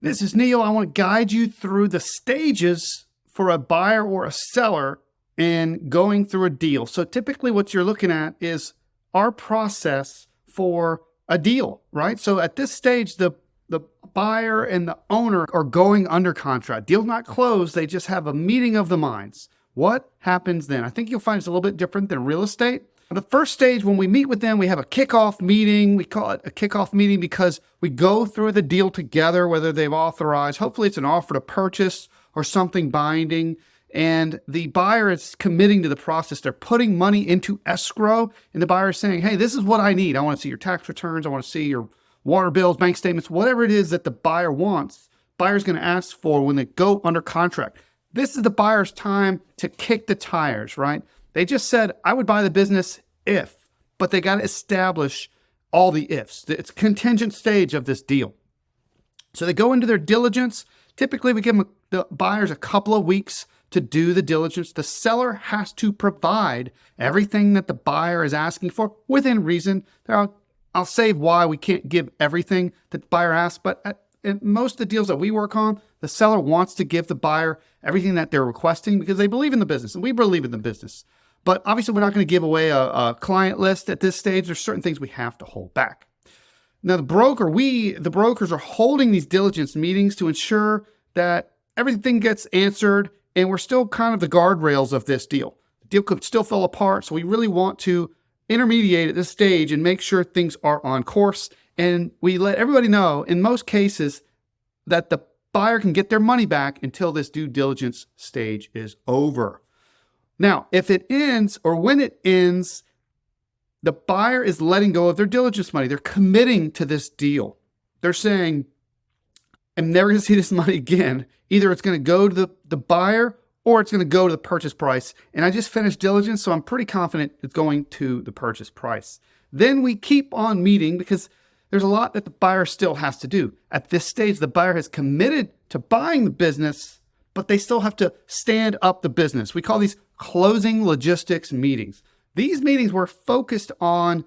This is Neal. I want to guide you through the stages for a buyer or a seller in going through a deal. So typically what you're looking at is our process for a deal, right? So at this stage, the buyer and the owner are going under contract. Deal's not closed. They just have a meeting of the minds. What happens then? I think you'll find it's a little bit different than real estate. The first stage, when we meet with them, we have a kickoff meeting. We call it a kickoff meeting because we go through the deal together, whether they've authorized. Hopefully it's an offer to purchase or something binding. And the buyer is committing to the process. They're putting money into escrow. And the buyer is saying, hey, this is what I need. I want to see your tax returns. I want to see your water bills, bank statements, whatever it is that the buyer wants. Buyer's going to ask for when they go under contract. This is the buyer's time to kick the tires, right? They just said, I would buy the business if, but they got to establish all the ifs. It's a contingent stage of this deal. So they go into their diligence. Typically, we give the buyers a couple of weeks to do the diligence. The seller has to provide everything that the buyer is asking for within reason. I'll save why we can't give everything that the buyer asks, but in most of the deals that we work on, the seller wants to give the buyer everything that they're requesting because they believe in the business, and we believe in the business. But obviously, we're not going to give away a client list at this stage. There's certain things we have to hold back. Now, the brokers are holding these diligence meetings to ensure that everything gets answered, and we're still kind of the guardrails of this deal. The deal could still fall apart, so we really want to intermediate at this stage and make sure things are on course. And we let everybody know, in most cases, that the buyer can get their money back until this due diligence stage is over. Now, if it ends or when it ends, the buyer is letting go of their diligence money. They're committing to this deal. They're saying, I'm never going to see this money again. Either it's going to go to the buyer or it's going to go to the purchase price. And I just finished diligence, so I'm pretty confident it's going to the purchase price. Then we keep on meeting because there's a lot that the buyer still has to do. At this stage, the buyer has committed to buying the business, but they still have to stand up the business. We call these closing logistics meetings. These meetings were focused on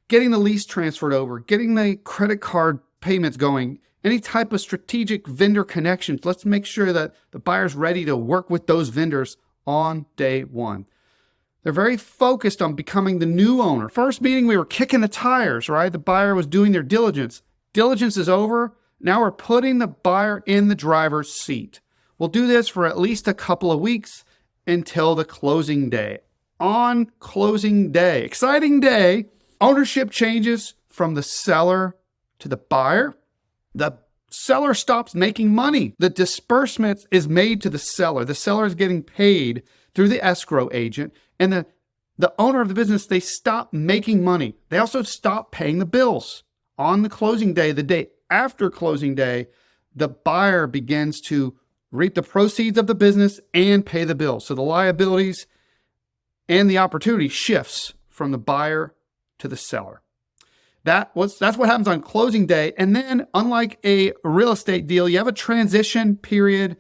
getting the lease transferred over, getting the credit card payments going, any type of strategic vendor connections. Let's make sure that the buyer's ready to work with those vendors on day one. They're very focused on becoming the new owner. First meeting, we were kicking the tires, right? The buyer was doing their diligence. Diligence is over. Now we're putting the buyer in the driver's seat. We'll do this for at least a couple of weeks until the closing day. On closing day, exciting day, ownership changes from the seller to the buyer. The seller stops making money. The disbursement is made to the seller. The seller is getting paid through the escrow agent. And the owner of the business, they stop making money. They also stop paying the bills. On the closing day, the day after closing day, the buyer begins to reap the proceeds of the business and pay the bills. So the liabilities and the opportunity shifts from the buyer to the seller. That's what happens on closing day. And then, unlike a real estate deal, you have a transition period.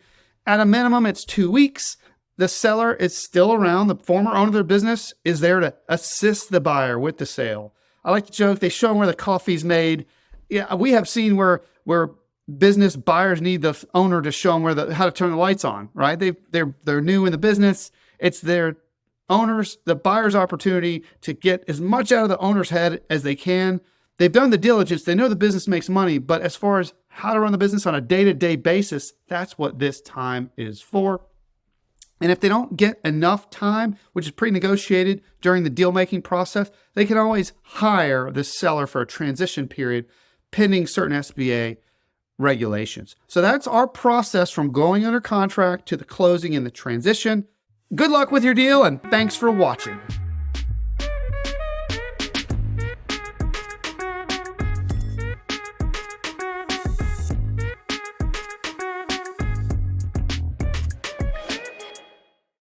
At a minimum, it's 2 weeks. The seller is still around. The former owner of their business is there to assist the buyer with the sale. I like to joke, they show them where the coffee's made. Yeah, we have seen where business buyers need the owner to show them how to turn the lights on, right? They're new in the business. It's their owners, the buyer's opportunity to get as much out of the owner's head as they can. They've done the diligence. They know the business makes money, but as far as how to run the business on a day-to-day basis, that's what this time is for. And if they don't get enough time, which is pre-negotiated during the deal-making process, they can always hire the seller for a transition period pending certain SBA regulations. So that's our process from going under contract to the closing and the transition. Good luck with your deal, and thanks for watching.